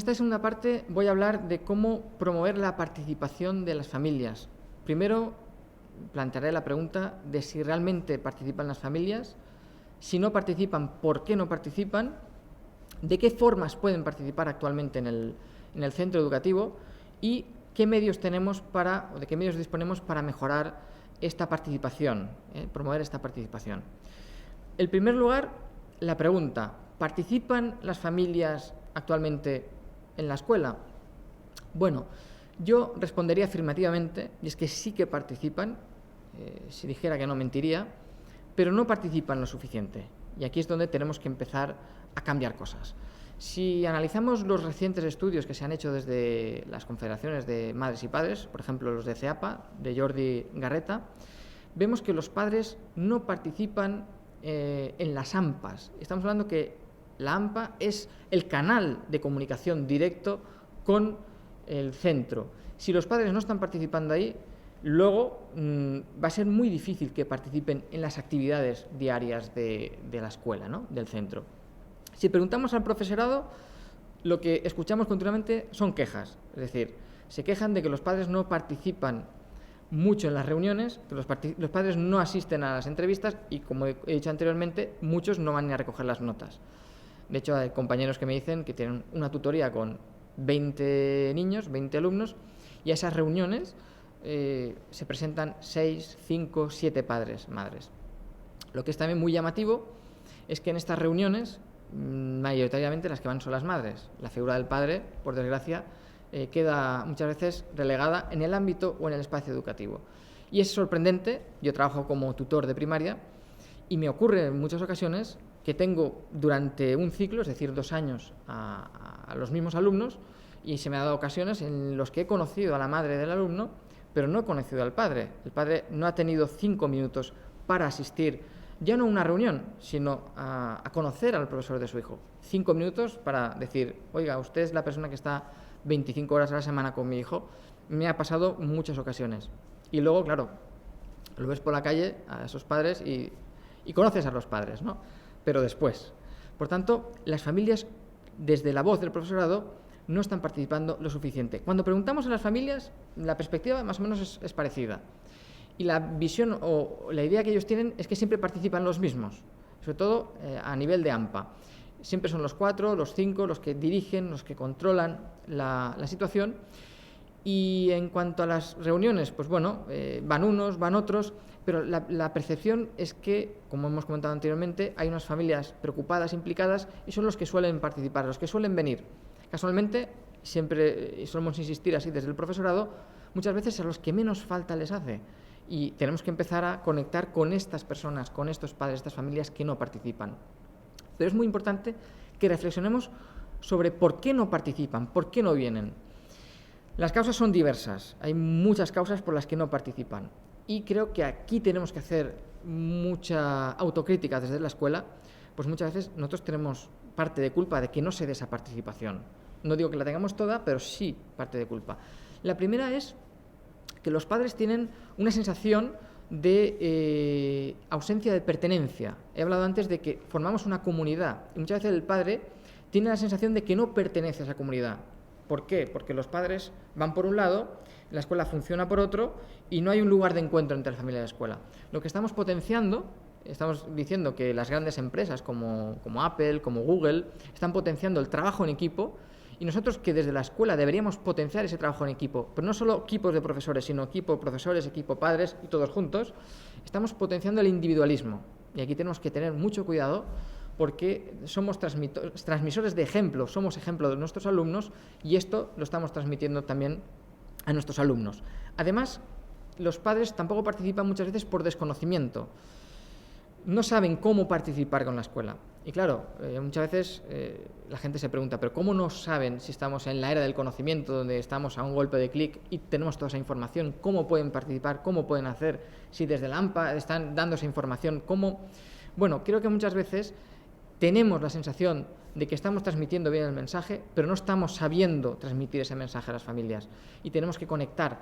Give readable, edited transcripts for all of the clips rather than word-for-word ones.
esta segunda parte voy a hablar de cómo promover la participación de las familias. Primero, plantearé la pregunta de si realmente participan las familias, si no participan, por qué no participan, de qué formas pueden participar actualmente en el centro educativo y qué medios tenemos o de qué medios disponemos para mejorar esta participación, promover esta participación. En primer lugar, la pregunta: ¿participan las familias actualmente en la escuela? Bueno, yo respondería afirmativamente, y es que sí que participan. Si dijera que no, mentiría, pero no participan lo suficiente. Y aquí es donde tenemos que empezar a cambiar cosas. Si analizamos los recientes estudios que se han hecho desde las confederaciones de madres y padres, por ejemplo los de CEAPA, de Jordi Garreta, vemos que los padres no participan en las AMPAs. Estamos hablando que la AMPA es el canal de comunicación directo con el centro. Si los padres no están participando ahí, luego va a ser muy difícil que participen en las actividades diarias de la escuela, ¿no?, del centro. Si preguntamos al profesorado, lo que escuchamos continuamente son quejas. Es decir, se quejan de que los padres no participan mucho en las reuniones, que los padres no asisten a las entrevistas y, como he dicho anteriormente, muchos no van ni a recoger las notas. De hecho, hay compañeros que me dicen que tienen una tutoría con 20 niños, 20 alumnos, y a esas reuniones se presentan 6, 5, 7 padres, madres. Lo que es también muy llamativo es que en estas reuniones, mayoritariamente las que van son las madres. La figura del padre, por desgracia, queda muchas veces relegada en el ámbito o en el espacio educativo. Y es sorprendente. Yo trabajo como tutor de primaria y me ocurre en muchas ocasiones que tengo durante un ciclo, es decir, 2 años, a los mismos alumnos, y se me ha dado ocasiones en los que he conocido a la madre del alumno, pero no he conocido al padre. El padre no ha tenido 5 minutos para asistir, ya no a una reunión, sino a conocer al profesor de su hijo. 5 minutos para decir: oiga, usted es la persona que está 25 horas a la semana con mi hijo. Me ha pasado muchas ocasiones. Y luego, claro, lo ves por la calle a esos padres y conoces a los padres, ¿no? Pero después. Por tanto, las familias, desde la voz del profesorado, no están participando lo suficiente. Cuando preguntamos a las familias, la perspectiva más o menos es parecida. Y la visión o la idea que ellos tienen es que siempre participan los mismos, sobre todo a nivel de AMPA. Siempre son los 4, los 5 los que dirigen, los que controlan la situación. Y en cuanto a las reuniones, pues bueno, van unos, van otros, pero la percepción es que, como hemos comentado anteriormente, hay unas familias preocupadas, implicadas, y son los que suelen participar, los que suelen venir. Casualmente, siempre solemos insistir así desde el profesorado, muchas veces a los que menos falta les hace. Y tenemos que empezar a conectar con estas personas, con estos padres, estas familias que no participan. Pero es muy importante que reflexionemos sobre por qué no participan, por qué no vienen. Las causas son diversas, hay muchas causas por las que no participan. Y creo que aquí tenemos que hacer mucha autocrítica desde la escuela, pues muchas veces nosotros tenemos parte de culpa de que no se dé esa participación. No digo que la tengamos toda, pero sí parte de culpa. La primera es que los padres tienen una sensación de ausencia de pertenencia. He hablado antes de que formamos una comunidad y muchas veces el padre tiene la sensación de que no pertenece a esa comunidad. ¿Por qué? Porque los padres van por un lado, la escuela funciona por otro y no hay un lugar de encuentro entre la familia y la escuela. Lo que estamos potenciando, estamos diciendo que las grandes empresas como Apple, como Google, están potenciando el trabajo en equipo. Y nosotros, que desde la escuela deberíamos potenciar ese trabajo en equipo, pero no solo equipos de profesores, sino equipo profesores, equipo padres y todos juntos, estamos potenciando el individualismo. Y aquí tenemos que tener mucho cuidado porque somos transmisores de ejemplos, somos ejemplo de nuestros alumnos y esto lo estamos transmitiendo también a nuestros alumnos. Además, los padres tampoco participan muchas veces por desconocimiento. No saben cómo participar con la escuela. Y claro, muchas veces la gente se pregunta, ¿pero cómo no saben si estamos en la era del conocimiento, donde estamos a un golpe de clic y tenemos toda esa información? ¿Cómo pueden participar? ¿Cómo pueden hacer? Si desde la AMPA están dando esa información, ¿cómo? Bueno, creo que muchas veces tenemos la sensación de que estamos transmitiendo bien el mensaje, pero no estamos sabiendo transmitir ese mensaje a las familias. Y tenemos que conectar,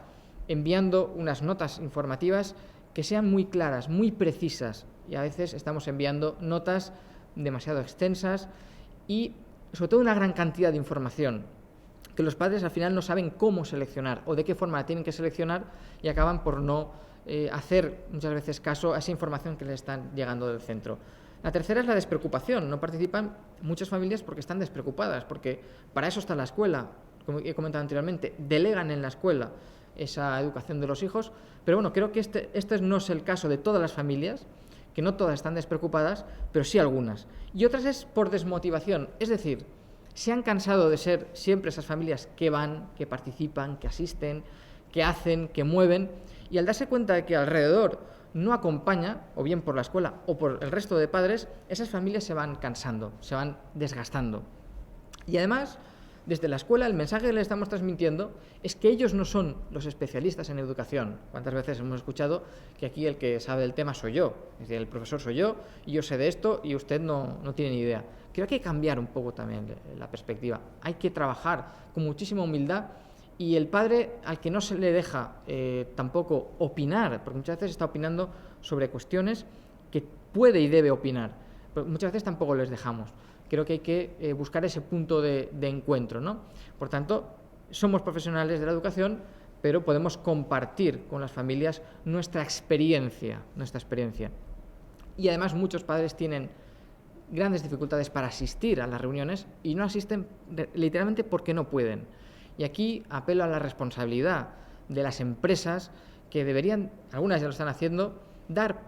enviando unas notas informativas que sean muy claras, muy precisas. Y a veces estamos enviando notas demasiado extensas y sobre todo una gran cantidad de información. que los padres al final no saben cómo seleccionar o de qué forma la tienen que seleccionar y acaban por no hacer muchas veces caso a esa información que les están llegando del centro. La tercera es la despreocupación. No participan muchas familias porque están despreocupadas, porque para eso está la escuela, como he comentado anteriormente, delegan en la escuela esa educación de los hijos, pero bueno, creo que este no es el caso de todas las familias, que no todas están despreocupadas, pero sí algunas. Y otras es por desmotivación, es decir, se han cansado de ser siempre esas familias que van, que participan, que asisten, que hacen, que mueven, y al darse cuenta de que alrededor no acompaña, o bien por la escuela o por el resto de padres, esas familias se van cansando, se van desgastando. Y además, desde la escuela, el mensaje que les estamos transmitiendo es que ellos no son los especialistas en educación. ¿Cuántas veces hemos escuchado que aquí el que sabe del tema soy yo? Es decir, el profesor soy yo, y yo sé de esto y usted no tiene ni idea. Creo que hay que cambiar un poco también la perspectiva. Hay que trabajar con muchísima humildad, y el padre al que no se le deja tampoco opinar, porque muchas veces está opinando sobre cuestiones que puede y debe opinar, pero muchas veces tampoco les dejamos. Creo que hay que buscar ese punto de encuentro, ¿no? Por tanto, somos profesionales de la educación, pero podemos compartir con las familias nuestra experiencia. Y además muchos padres tienen grandes dificultades para asistir a las reuniones y no asisten literalmente porque no pueden. Y aquí apelo a la responsabilidad de las empresas, que deberían, algunas ya lo están haciendo, dar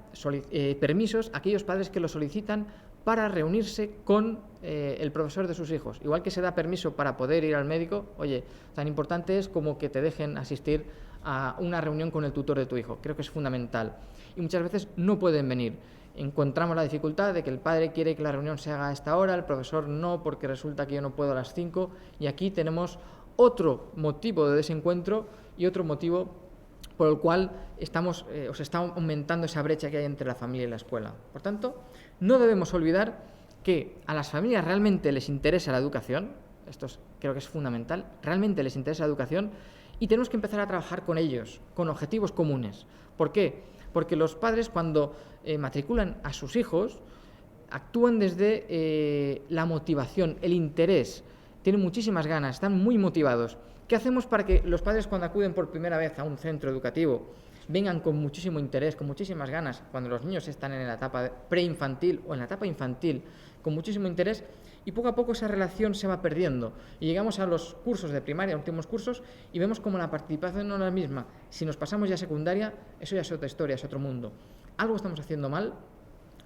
permisos a aquellos padres que lo solicitan para reunirse con el profesor de sus hijos. Igual que se da permiso para poder ir al médico, oye, tan importante es como que te dejen asistir a una reunión con el tutor de tu hijo. Creo que es fundamental. Y muchas veces no pueden venir. Encontramos la dificultad de que el padre quiere que la reunión se haga a esta hora, el profesor no, porque resulta que yo no puedo a las 5, y aquí tenemos otro motivo de desencuentro y otro motivo por el cual se está aumentando esa brecha que hay entre la familia y la escuela. Por tanto, no debemos olvidar que a las familias realmente les interesa la educación, creo que es fundamental, realmente les interesa la educación, y tenemos que empezar a trabajar con ellos, con objetivos comunes. ¿Por qué? Porque los padres, cuando matriculan a sus hijos, actúan desde la motivación, el interés, tienen muchísimas ganas, están muy motivados. ¿Qué hacemos para que los padres, cuando acuden por primera vez a un centro educativo, vengan con muchísimo interés, con muchísimas ganas, cuando los niños están en la etapa preinfantil o en la etapa infantil, con muchísimo interés, y poco a poco esa relación se va perdiendo? Y llegamos a los cursos de primaria, últimos cursos, y vemos como la participación no es la misma. Si nos pasamos ya a secundaria, eso ya es otra historia, es otro mundo. Algo estamos haciendo mal,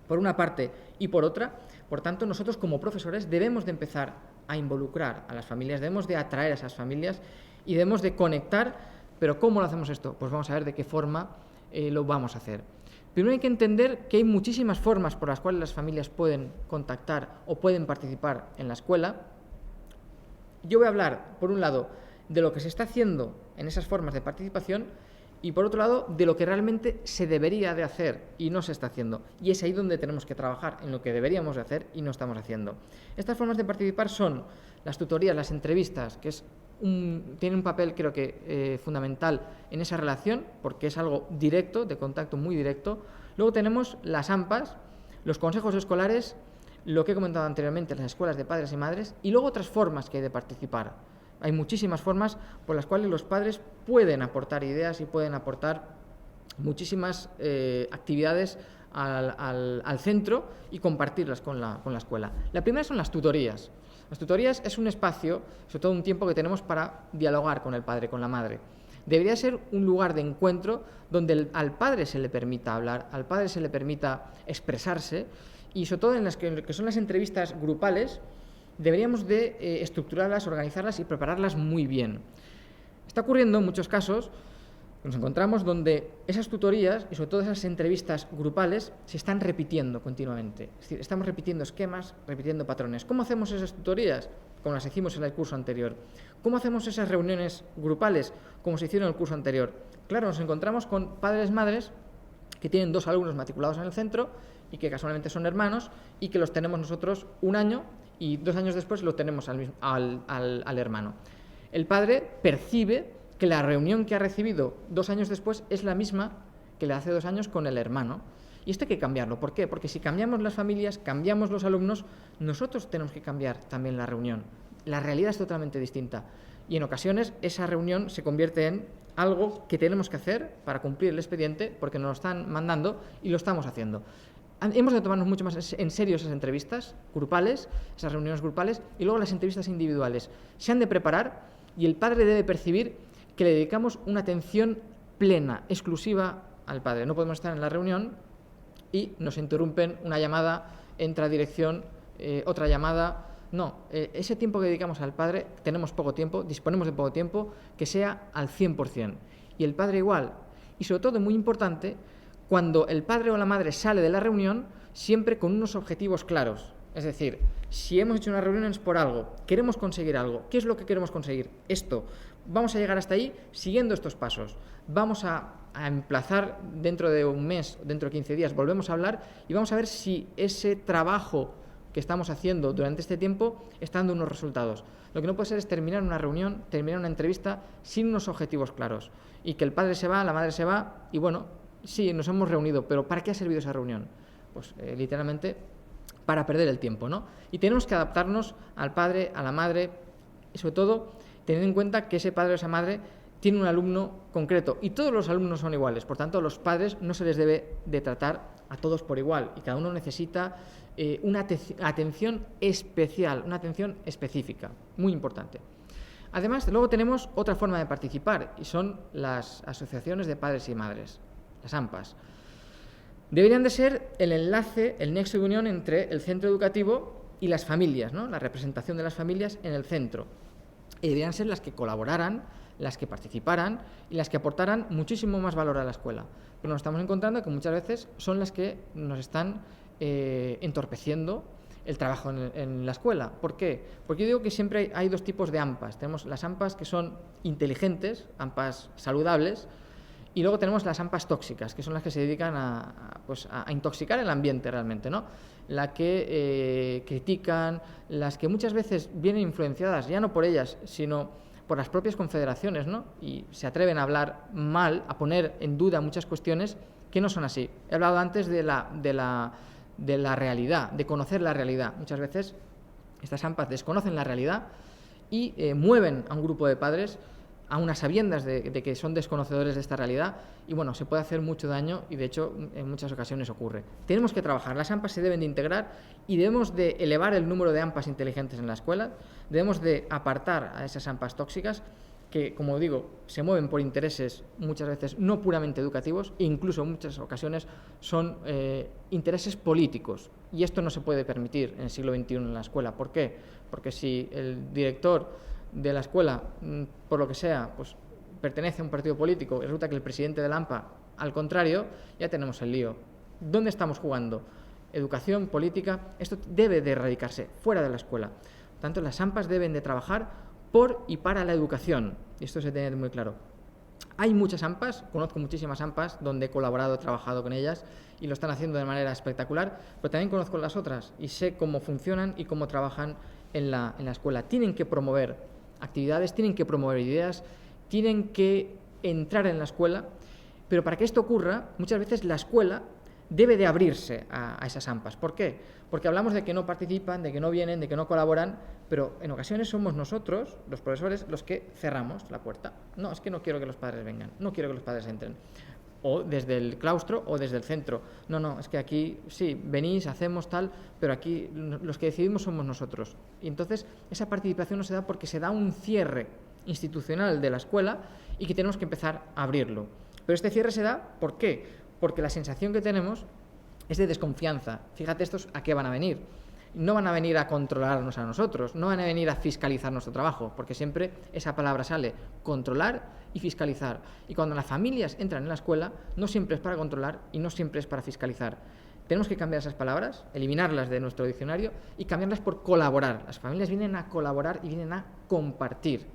por una parte y por otra. Por tanto, nosotros como profesores debemos de empezar a involucrar a las familias, debemos de atraer a esas familias y debemos de conectar. ¿Pero cómo lo hacemos esto? Pues vamos a ver de qué forma lo vamos a hacer. Primero hay que entender que hay muchísimas formas por las cuales las familias pueden contactar o pueden participar en la escuela. Yo voy a hablar, por un lado, de lo que se está haciendo en esas formas de participación, y por otro lado, de lo que realmente se debería de hacer y no se está haciendo. Y es ahí donde tenemos que trabajar, en lo que deberíamos de hacer y no estamos haciendo. Estas formas de participar son las tutorías, las entrevistas, que tienen un papel, creo que fundamental en esa relación, porque es algo directo, de contacto muy directo. Luego tenemos las AMPAs, los consejos escolares, lo que he comentado anteriormente, las escuelas de padres y madres, y luego otras formas que hay de participar. Hay muchísimas formas por las cuales los padres pueden aportar ideas y pueden aportar muchísimas actividades al centro y compartirlas con la escuela. La primera son las tutorías. Las tutorías es un espacio, sobre todo un tiempo que tenemos para dialogar con el padre, con la madre. Debería ser un lugar de encuentro donde al padre se le permita hablar, al padre se le permita expresarse, y sobre todo en las que son las entrevistas grupales, deberíamos de estructurarlas, organizarlas y prepararlas muy bien. Está ocurriendo en muchos casos, nos encontramos donde esas tutorías y sobre todo esas entrevistas grupales se están repitiendo continuamente. Es decir, estamos repitiendo esquemas, repitiendo patrones. ¿Cómo hacemos esas tutorías? Como las hicimos en el curso anterior. ¿Cómo hacemos esas reuniones grupales? Como se hicieron en el curso anterior. Claro, nos encontramos con padres, madres que tienen 2 alumnos matriculados en el centro y que casualmente son hermanos y que los tenemos nosotros un año y 2 años después lo tenemos al hermano. El padre percibe que la reunión que ha recibido 2 años después es la misma que le hace 2 años con el hermano. Y esto hay que cambiarlo. ¿Por qué? Porque si cambiamos las familias, cambiamos los alumnos, nosotros tenemos que cambiar también la reunión. La realidad es totalmente distinta. Y en ocasiones esa reunión se convierte en algo que tenemos que hacer para cumplir el expediente porque nos lo están mandando y lo estamos haciendo. Hemos de tomarnos mucho más en serio esas entrevistas grupales, esas reuniones grupales, y luego las entrevistas individuales. Se han de preparar y el padre debe percibir que le dedicamos una atención plena, exclusiva al padre. No podemos estar en la reunión y nos interrumpen una llamada, entra a dirección, otra llamada. No, ese tiempo que dedicamos al padre, tenemos poco tiempo, disponemos de poco tiempo, que sea al 100%. Y el padre igual. Y sobre todo, muy importante, cuando el padre o la madre sale de la reunión, siempre con unos objetivos claros. Es decir, si hemos hecho una reunión es por algo, queremos conseguir algo. ¿Qué es lo que queremos conseguir? Esto. Vamos a llegar hasta ahí siguiendo estos pasos. Vamos a emplazar dentro de un mes, dentro de 15 días, volvemos a hablar y vamos a ver si ese trabajo que estamos haciendo durante este tiempo está dando unos resultados. Lo que no puede ser es terminar una reunión, terminar una entrevista sin unos objetivos claros. Y que el padre se va, la madre se va y bueno, sí, nos hemos reunido, pero ¿para qué ha servido esa reunión? Pues literalmente para perder el tiempo, ¿no? Y tenemos que adaptarnos al padre, a la madre y sobre todo tener en cuenta que ese padre o esa madre tiene un alumno concreto y todos los alumnos son iguales, por tanto a los padres no se les debe de tratar a todos por igual y cada uno necesita una atención especial, una atención específica, muy importante. Además, luego tenemos otra forma de participar y son las asociaciones de padres y madres, las AMPAs. Deberían de ser el enlace, el nexo de unión entre el centro educativo y las familias, ¿no? La representación de las familias en el centro. Y deberían ser las que colaboraran, las que participaran y las que aportaran muchísimo más valor a la escuela. Pero nos estamos encontrando que muchas veces son las que nos están entorpeciendo el trabajo en la escuela. ¿Por qué? Porque yo digo que siempre hay dos tipos de AMPAs. Tenemos las AMPAs que son inteligentes, AMPAs saludables, y luego tenemos las AMPAs tóxicas, que son las que se dedican a intoxicar el ambiente realmente, ¿no? Las que critican, las que muchas veces vienen influenciadas, ya no por ellas, sino por las propias confederaciones, ¿no? Y se atreven a hablar mal, a poner en duda muchas cuestiones que no son así. He hablado antes de la realidad, de conocer la realidad. Muchas veces estas AMPAs desconocen la realidad y mueven a un grupo de padres a unas sabiendas de que son desconocedores de esta realidad y bueno, se puede hacer mucho daño y de hecho en muchas ocasiones ocurre. Tenemos que trabajar, las AMPAs se deben de integrar y debemos de elevar el número de AMPAs inteligentes en la escuela, debemos de apartar a esas AMPAs tóxicas que, como digo, se mueven por intereses muchas veces no puramente educativos e incluso en muchas ocasiones son intereses políticos y esto no se puede permitir en el siglo XXI en la escuela. ¿Por qué? Porque si el director de la escuela, por lo que sea, pues pertenece a un partido político y resulta que el presidente de la AMPA, al contrario, ya tenemos el lío. ¿Dónde estamos jugando? Educación, política, esto debe de erradicarse fuera de la escuela. Por tanto, las AMPAs deben de trabajar por y para la educación, y esto se tiene muy claro. Hay muchas AMPAs, conozco muchísimas AMPAs donde he colaborado, he trabajado con ellas y lo están haciendo de manera espectacular, pero también conozco las otras y sé cómo funcionan y cómo trabajan en la escuela. Tienen que promover actividades, tienen que promover ideas, tienen que entrar en la escuela, pero para que esto ocurra, muchas veces la escuela debe de abrirse a esas AMPAs. ¿Por qué? Porque hablamos de que no participan, de que no vienen, de que no colaboran, pero en ocasiones somos nosotros, los profesores, los que cerramos la puerta. No, es que no quiero que los padres vengan, no quiero que los padres entren. O desde el claustro o desde el centro. No, es que aquí sí, venís, hacemos tal, pero aquí los que decidimos somos nosotros. Y entonces esa participación no se da porque se da un cierre institucional de la escuela y que tenemos que empezar a abrirlo. Pero este cierre se da, ¿por qué? Porque la sensación que tenemos es de desconfianza. Fíjate estos a qué van a venir. No van a venir a controlarnos a nosotros, no van a venir a fiscalizar nuestro trabajo, porque siempre esa palabra sale, controlar y fiscalizar. Y cuando las familias entran en la escuela, no siempre es para controlar y no siempre es para fiscalizar. Tenemos que cambiar esas palabras, eliminarlas de nuestro diccionario y cambiarlas por colaborar. Las familias vienen a colaborar y vienen a compartir.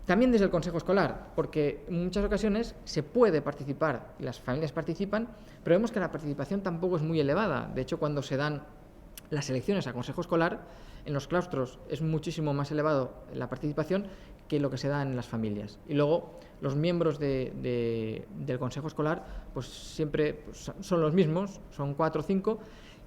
También desde el consejo escolar, porque en muchas ocasiones se puede participar y las familias participan, pero vemos que la participación tampoco es muy elevada. De hecho, cuando se dan las elecciones a consejo escolar, en los claustros es muchísimo más elevado la participación que lo que se da en las familias. Y luego los miembros del consejo escolar pues siempre son los mismos, son 4 o 5,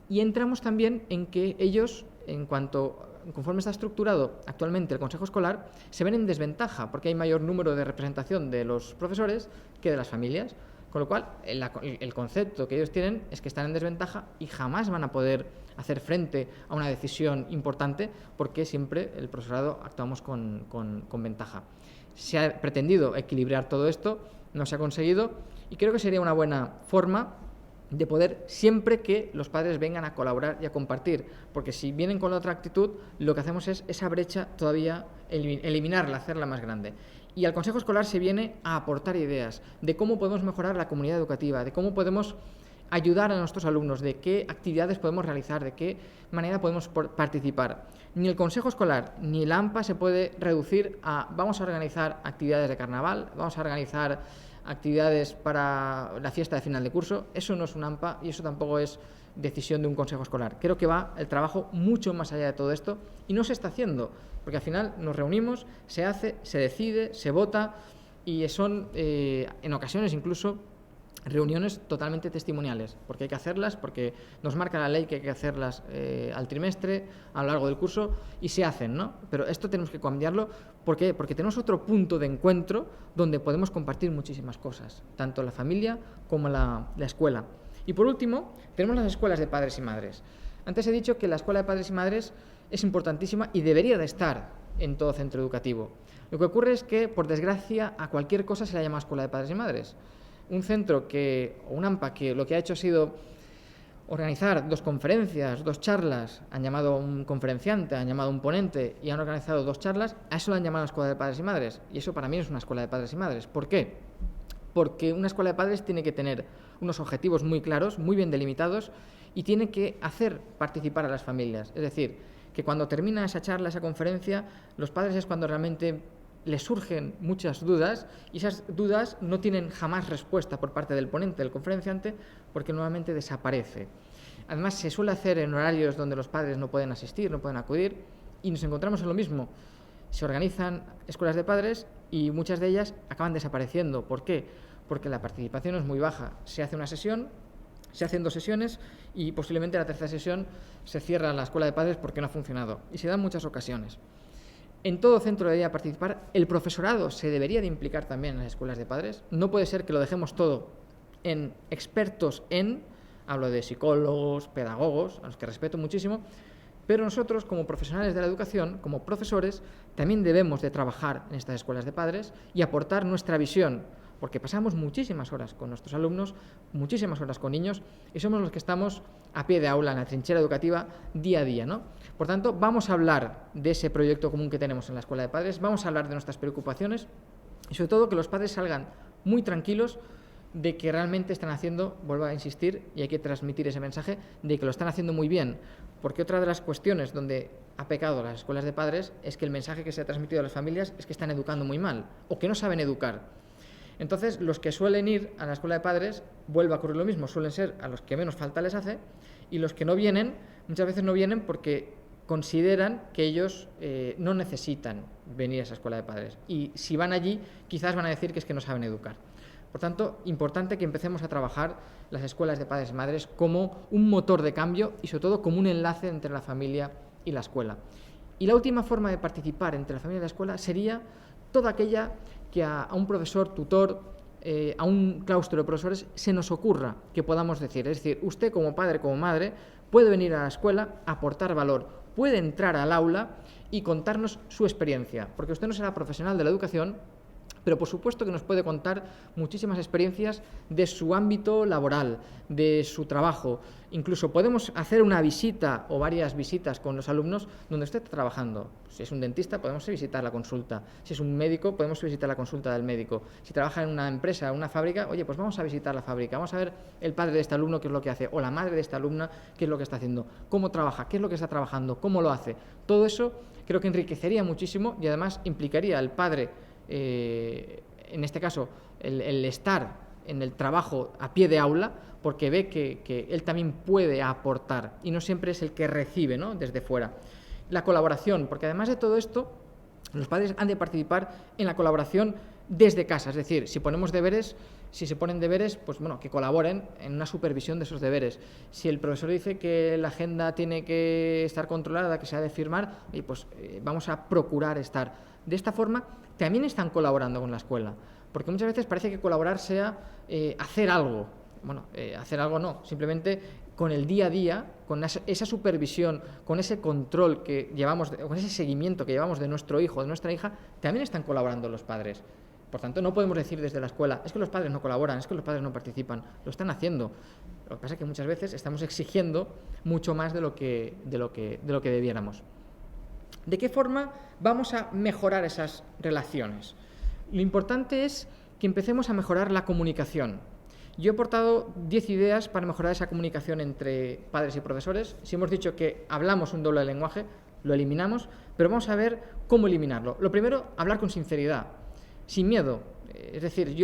y entramos también en que ellos, en cuanto conforme está estructurado actualmente el Consejo Escolar, se ven en desventaja porque hay mayor número de representación de los profesores que de las familias. Con lo cual, el concepto que ellos tienen es que están en desventaja y jamás van a poder hacer frente a una decisión importante porque siempre el profesorado actuamos con ventaja. Se ha pretendido equilibrar todo esto, no se ha conseguido y creo que sería una buena forma de poder, siempre que los padres vengan a colaborar y a compartir, porque si vienen con la otra actitud, lo que hacemos es esa brecha todavía eliminarla, hacerla más grande. Y al Consejo Escolar se viene a aportar ideas de cómo podemos mejorar la comunidad educativa, de cómo podemos ayudar a nuestros alumnos, de qué actividades podemos realizar, de qué manera podemos participar. Ni el Consejo Escolar ni la AMPA se puede reducir a vamos a organizar actividades de carnaval, vamos a organizar actividades para la fiesta de final de curso. Eso no es un AMPA y eso tampoco es decisión de un Consejo Escolar. Creo que va el trabajo mucho más allá de todo esto y no se está haciendo, porque al final nos reunimos, se hace, se decide, se vota y son en ocasiones incluso reuniones totalmente testimoniales, porque hay que hacerlas, porque nos marca la ley que hay que hacerlas al trimestre, a lo largo del curso, y se hacen, ¿no? Pero esto tenemos que cambiarlo. ¿Por qué? Porque tenemos otro punto de encuentro donde podemos compartir muchísimas cosas, tanto la familia como la escuela. Y por último, tenemos las escuelas de padres y madres. Antes he dicho que la escuela de padres y madres es importantísima y debería de estar en todo centro educativo. Lo que ocurre es que, por desgracia, a cualquier cosa se la llama escuela de padres y madres. Un centro o un AMPA que lo que ha hecho ha sido organizar 2 conferencias, 2 charlas, han llamado a un conferenciante, han llamado a un ponente y han organizado 2 charlas, a eso lo han llamado escuela de padres y madres. Y eso para mí es una escuela de padres y madres. ¿Por qué? Porque una escuela de padres tiene que tener unos objetivos muy claros, muy bien delimitados y tiene que hacer participar a las familias. Es decir, que cuando termina esa charla, esa conferencia, los padres es cuando realmente les surgen muchas dudas y esas dudas no tienen jamás respuesta por parte del ponente, del conferenciante, porque nuevamente desaparece. Además, se suele hacer en horarios donde los padres no pueden asistir, no pueden acudir y nos encontramos en lo mismo. Se organizan escuelas de padres y muchas de ellas acaban desapareciendo. ¿Por qué? Porque la participación es muy baja. Se hace una sesión, se hacen 2 sesiones y posiblemente la tercera sesión se cierra la escuela de padres porque no ha funcionado. Y se dan muchas ocasiones. En todo centro debería participar, el profesorado se debería de implicar también en las escuelas de padres. No puede ser que lo dejemos todo en expertos hablo de psicólogos, pedagogos, a los que respeto muchísimo, pero nosotros como profesionales de la educación, como profesores, también debemos de trabajar en estas escuelas de padres y aportar nuestra visión, porque pasamos muchísimas horas con nuestros alumnos, muchísimas horas con niños y somos los que estamos a pie de aula en la trinchera educativa día a día, ¿no? Por tanto, vamos a hablar de ese proyecto común que tenemos en la escuela de padres, vamos a hablar de nuestras preocupaciones y sobre todo que los padres salgan muy tranquilos de que realmente están haciendo, vuelvo a insistir, y hay que transmitir ese mensaje, de que lo están haciendo muy bien, porque otra de las cuestiones donde ha pecado las escuelas de padres es que el mensaje que se ha transmitido a las familias es que están educando muy mal o que no saben educar. Entonces, los que suelen ir a la escuela de padres, vuelve a ocurrir lo mismo, suelen ser a los que menos falta les hace, y los que no vienen, muchas veces no vienen porque consideran que ellos no necesitan venir a esa escuela de padres. Y si van allí, quizás van a decir que es que no saben educar. Por tanto, importante que empecemos a trabajar las escuelas de padres y madres como un motor de cambio y sobre todo como un enlace entre la familia y la escuela. Y la última forma de participar entre la familia y la escuela sería toda aquella que a un profesor, tutor, a un claustro de profesores se nos ocurra que podamos decir. Es decir, usted como padre, como madre, puede venir a la escuela, aportar valor, puede entrar al aula y contarnos su experiencia, porque usted no será profesional de la educación, pero por supuesto que nos puede contar muchísimas experiencias de su ámbito laboral, de su trabajo. Incluso podemos hacer una visita o varias visitas con los alumnos donde usted está trabajando. Si es un dentista, podemos visitar la consulta. Si es un médico, podemos visitar la consulta del médico. Si trabaja en una empresa, una fábrica, oye, pues vamos a visitar la fábrica. Vamos a ver el padre de este alumno qué es lo que hace, o la madre de esta alumna qué es lo que está haciendo, cómo trabaja, qué es lo que está trabajando, cómo lo hace. Todo eso creo que enriquecería muchísimo y además implicaría al padre, en este caso, el estar en el trabajo a pie de aula, porque ve que él también puede aportar y no siempre es el que recibe, ¿no?, desde fuera. La colaboración, porque además de todo esto, los padres han de participar en la colaboración desde casa, es decir, si se ponen deberes, pues bueno, que colaboren en una supervisión de esos deberes. Si el profesor dice que la agenda tiene que estar controlada, que se ha de firmar, pues vamos a procurar estar. De esta forma, también están colaborando con la escuela, porque muchas veces parece que colaborar sea hacer algo. Bueno, hacer algo no, simplemente con el día a día, con esa supervisión, con ese control que llevamos, con ese seguimiento que llevamos de nuestro hijo, de nuestra hija, también están colaborando los padres. Por tanto, no podemos decir desde la escuela, es que los padres no colaboran, es que los padres no participan, lo están haciendo. Lo que pasa es que muchas veces estamos exigiendo mucho más de lo que debiéramos. ¿De qué forma vamos a mejorar esas relaciones? Lo importante es que empecemos a mejorar la comunicación. Yo he aportado 10 ideas para mejorar esa comunicación entre padres y profesores. Si hemos dicho que hablamos un doble lenguaje, lo eliminamos, pero vamos a ver cómo eliminarlo. Lo primero, hablar con sinceridad, sin miedo. Es decir,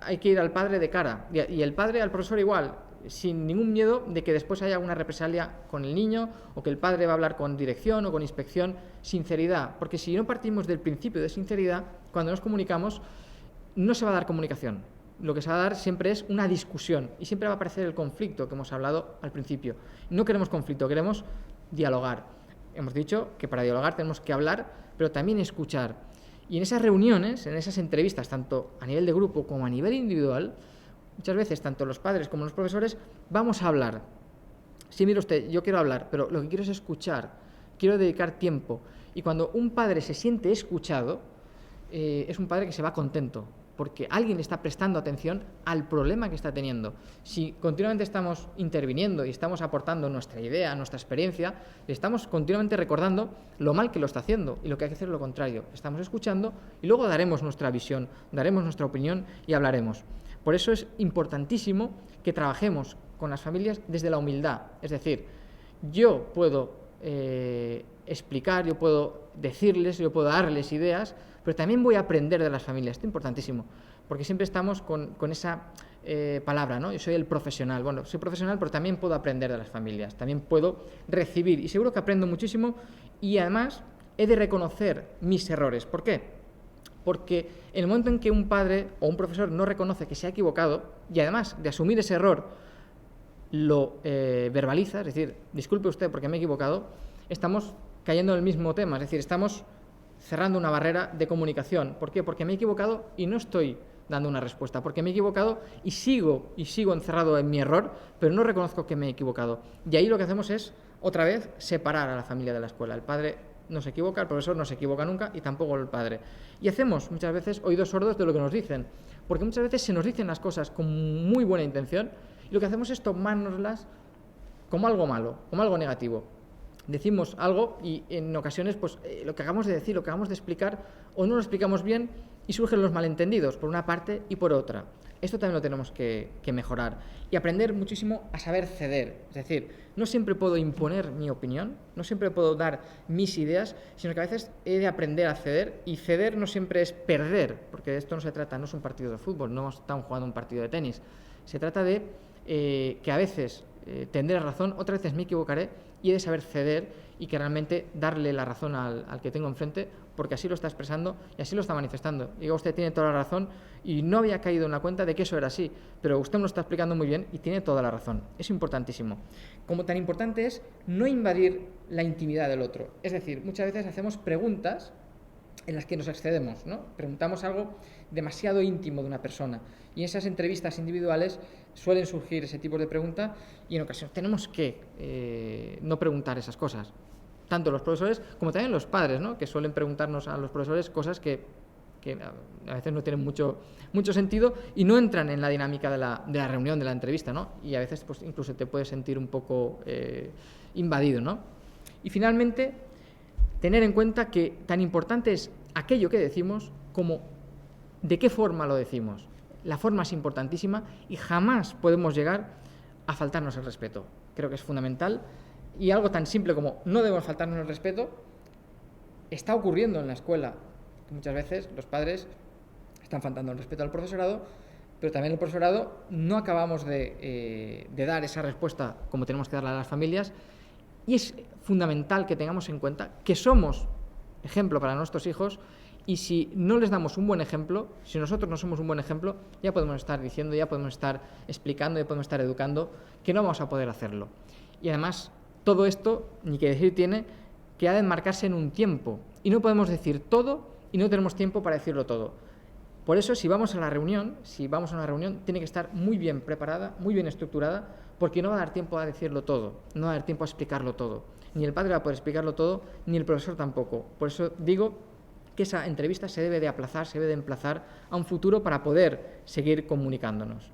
hay que ir al padre de cara y el padre al profesor igual, sin ningún miedo de que después haya una represalia con el niño o que el padre va a hablar con dirección o con inspección. Sinceridad, porque si no partimos del principio de sinceridad, cuando nos comunicamos, no se va a dar comunicación. Lo que se va a dar siempre es una discusión y siempre va a aparecer el conflicto que hemos hablado al principio. No queremos conflicto, queremos dialogar. Hemos dicho que para dialogar tenemos que hablar, pero también escuchar. Y en esas reuniones, en esas entrevistas, tanto a nivel de grupo como a nivel individual, muchas veces tanto los padres como los profesores vamos a hablar. Sí, mire usted, yo quiero hablar, pero lo que quiero es escuchar, quiero dedicar tiempo. Y cuando un padre se siente escuchado, es un padre que se va contento, porque alguien está prestando atención al problema que está teniendo. Si continuamente estamos interviniendo y estamos aportando nuestra idea, nuestra experiencia, le estamos continuamente recordando lo mal que lo está haciendo y lo que hay que hacer es lo contrario. Estamos escuchando y luego daremos nuestra visión, daremos nuestra opinión y hablaremos. Por eso es importantísimo que trabajemos con las familias desde la humildad. Es decir, yo puedo explicar, yo puedo decirles, yo puedo darles ideas, pero también voy a aprender de las familias. Esto es importantísimo, porque siempre estamos con esa palabra, ¿no? Yo soy el profesional. Bueno, soy profesional, pero también puedo aprender de las familias, también puedo recibir, y seguro que aprendo muchísimo, y además he de reconocer mis errores. ¿Por qué? Porque en el momento en que un padre o un profesor no reconoce que se ha equivocado, y además de asumir ese error, lo verbaliza, es decir, disculpe usted porque me he equivocado, estamos cayendo en el mismo tema, es decir, estamos cerrando una barrera de comunicación. ¿Por qué? Porque me he equivocado y no estoy dando una respuesta, porque me he equivocado y sigo encerrado en mi error, pero no reconozco que me he equivocado. Y ahí lo que hacemos es, otra vez, separar a la familia de la escuela. El padre no se equivoca, el profesor no se equivoca nunca y tampoco el padre. Y hacemos muchas veces oídos sordos de lo que nos dicen, porque muchas veces se nos dicen las cosas con muy buena intención y lo que hacemos es tomárnoslas como algo malo, como algo negativo. Decimos algo y en ocasiones pues lo que acabamos de decir, lo que acabamos de explicar, o no lo explicamos bien y surgen los malentendidos por una parte y por otra. Esto también lo tenemos que mejorar y aprender muchísimo a saber ceder. Es decir, no siempre puedo imponer mi opinión, no siempre puedo dar mis ideas, sino que a veces he de aprender a ceder, y ceder no siempre es perder, porque de esto no se trata, no es un partido de fútbol, no estamos jugando un partido de tenis. Se trata de que a veces tendré razón, otras veces me equivocaré, y he de saber ceder y que realmente darle la razón al que tengo enfrente, porque así lo está expresando y así lo está manifestando. Digo, usted tiene toda la razón y no había caído en la cuenta de que eso era así, pero usted me lo está explicando muy bien y tiene toda la razón. Es importantísimo. Como tan importante es no invadir la intimidad del otro. Es decir, muchas veces hacemos preguntas en las que nos excedemos, ¿no? Preguntamos algo demasiado íntimo de una persona y en esas entrevistas individuales suelen surgir ese tipo de pregunta y en ocasiones tenemos que no preguntar esas cosas, tanto los profesores como también los padres, ¿no? Que suelen preguntarnos a los profesores cosas que a veces no tienen mucho sentido y no entran en la dinámica de la reunión, de la entrevista, ¿no? Y a veces pues, incluso te puedes sentir un poco invadido, ¿no? Y finalmente, tener en cuenta que tan importante es aquello que decimos como de qué forma lo decimos. La forma es importantísima y jamás podemos llegar a faltarnos el respeto. Creo que es fundamental, y algo tan simple como no debemos faltarnos el respeto está ocurriendo en la escuela. Muchas veces los padres están faltando el respeto al profesorado, pero también el profesorado no acabamos de dar esa respuesta como tenemos que darla a las familias, y es fundamental que tengamos en cuenta que somos ejemplo para nuestros hijos Y si no les damos un buen ejemplo, si nosotros no somos un buen ejemplo, ya podemos estar diciendo, ya podemos estar explicando, ya podemos estar educando, que no vamos a poder hacerlo. Y además, todo esto, ni que decir tiene, que ha de enmarcarse en un tiempo. Y no podemos decir todo y no tenemos tiempo para decirlo todo. Por eso, si vamos a una reunión, tiene que estar muy bien preparada, muy bien estructurada, porque no va a dar tiempo a decirlo todo, no va a dar tiempo a explicarlo todo. Ni el padre va a poder explicarlo todo, ni el profesor tampoco. Por eso digo que esa entrevista se debe de aplazar, se debe de emplazar a un futuro para poder seguir comunicándonos.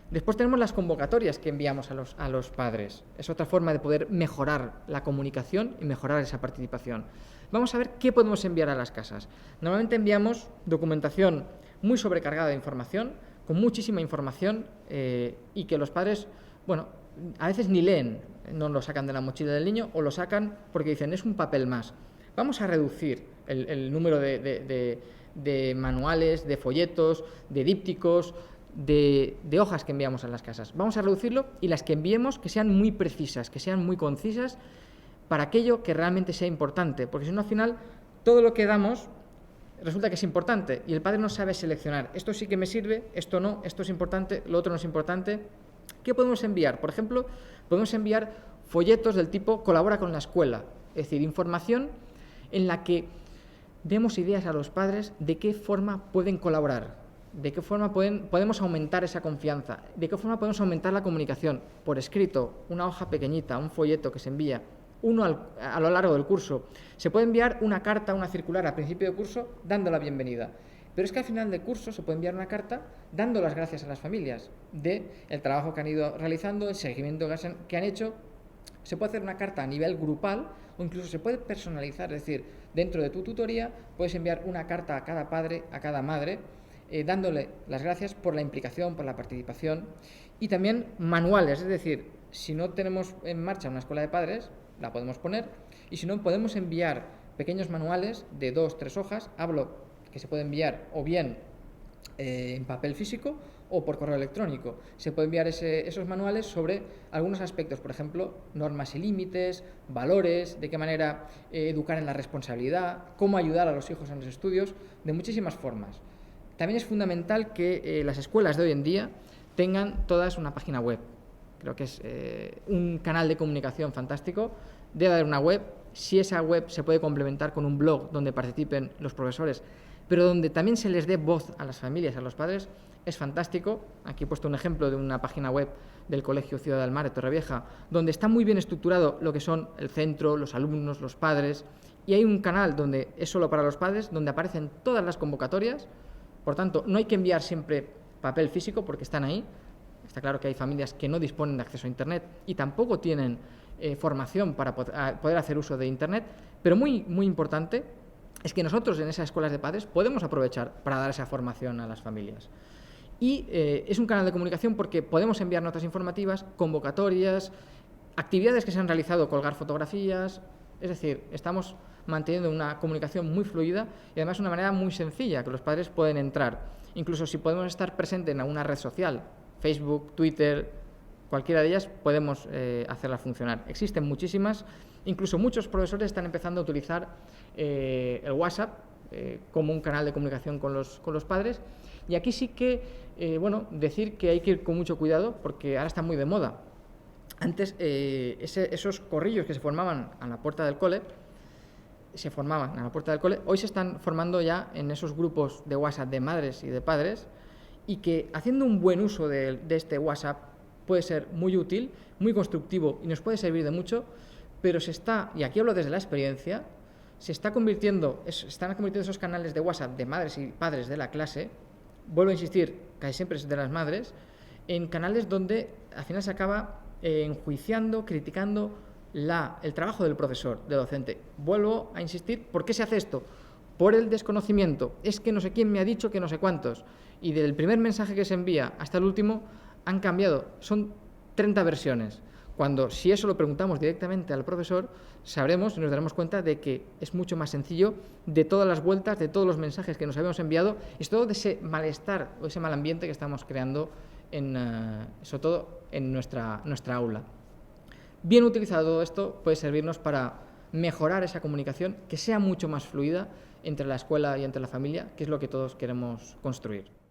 Después tenemos las convocatorias que enviamos a los padres. Es otra forma de poder mejorar la comunicación y mejorar esa participación. Vamos a ver qué podemos enviar a las casas. Normalmente enviamos documentación muy sobrecargada de información, con muchísima información y que los padres, bueno, a veces ni leen, no lo sacan de la mochila del niño o lo sacan porque dicen es un papel más. Vamos a reducir el número de manuales, de folletos, de dípticos, de hojas que enviamos a las casas. Vamos a reducirlo y las que enviemos que sean muy precisas, que sean muy concisas para aquello que realmente sea importante, porque si no al final todo lo que damos resulta que es importante y el padre no sabe seleccionar. Esto sí que me sirve, esto no, esto es importante, lo otro no es importante. ¿Qué podemos enviar? Por ejemplo, podemos enviar folletos del tipo colabora con la escuela, es decir, información en la que demos ideas a los padres de qué forma pueden colaborar, de qué forma podemos aumentar esa confianza, de qué forma podemos aumentar la comunicación por escrito, una hoja pequeñita, un folleto que se envía, uno a lo largo del curso. Se puede enviar una carta, una circular al principio del curso dando la bienvenida. Pero es que al final del curso se puede enviar una carta dando las gracias a las familias del trabajo que han ido realizando, el seguimiento que han hecho. Se puede hacer una carta a nivel grupal o incluso se puede personalizar, es decir, dentro de tu tutoría puedes enviar una carta a cada padre, a cada madre, dándole las gracias por la implicación, por la participación y también manuales, es decir, si no tenemos en marcha una escuela de padres, la podemos poner y si no podemos enviar pequeños manuales de 2-3 hojas, hablo que se puede enviar o bien en papel físico o por correo electrónico. Se puede enviar esos manuales sobre algunos aspectos, por ejemplo, normas y límites, valores, de qué manera educar en la responsabilidad, cómo ayudar a los hijos en los estudios, de muchísimas formas. También es fundamental que las escuelas de hoy en día tengan todas una página web. Creo que es un canal de comunicación fantástico. Debe haber una web. Si esa web se puede complementar con un blog donde participen los profesores, pero donde también se les dé voz a las familias, a los padres, es fantástico. Aquí he puesto un ejemplo de una página web del Colegio Ciudad del Mar de Torrevieja, donde está muy bien estructurado lo que son el centro, los alumnos, los padres, y hay un canal donde es solo para los padres, donde aparecen todas las convocatorias. Por tanto, no hay que enviar siempre papel físico porque están ahí. Está claro que hay familias que no disponen de acceso a Internet y tampoco tienen formación para poder hacer uso de Internet, pero muy, muy importante es que nosotros en esas escuelas de padres podemos aprovechar para dar esa formación a las familias. Y es un canal de comunicación porque podemos enviar notas informativas, convocatorias, actividades que se han realizado, colgar fotografías, es decir, estamos manteniendo una comunicación muy fluida y además de una manera muy sencilla que los padres pueden entrar. Incluso si podemos estar presentes en alguna red social, Facebook, Twitter, cualquiera de ellas podemos hacerla funcionar. Existen muchísimas, incluso muchos profesores están empezando a utilizar el WhatsApp como un canal de comunicación con los padres. Y aquí sí que, decir que hay que ir con mucho cuidado porque ahora está muy de moda. Antes esos corrillos que se formaban a la puerta del cole, hoy se están formando ya en esos grupos de WhatsApp de madres y de padres y que haciendo un buen uso de este WhatsApp puede ser muy útil, muy constructivo y nos puede servir de mucho, pero y aquí hablo desde la experiencia, están convirtiendo esos canales de WhatsApp de madres y padres de la clase, vuelvo a insistir, casi siempre es de las madres, en canales donde al final se acaba enjuiciando, criticando el trabajo del profesor, del docente. Vuelvo a insistir, ¿por qué se hace esto? Por el desconocimiento. Es que no sé quién me ha dicho que no sé cuántos. Y del primer mensaje que se envía hasta el último han cambiado. Son 30 versiones. Cuando si eso lo preguntamos directamente al profesor, sabremos y nos daremos cuenta de que es mucho más sencillo de todas las vueltas, de todos los mensajes que nos habíamos enviado y sobre todo de ese malestar o ese mal ambiente que estamos creando sobre todo en nuestra aula. Bien utilizado todo esto puede servirnos para mejorar esa comunicación, que sea mucho más fluida entre la escuela y entre la familia, que es lo que todos queremos construir.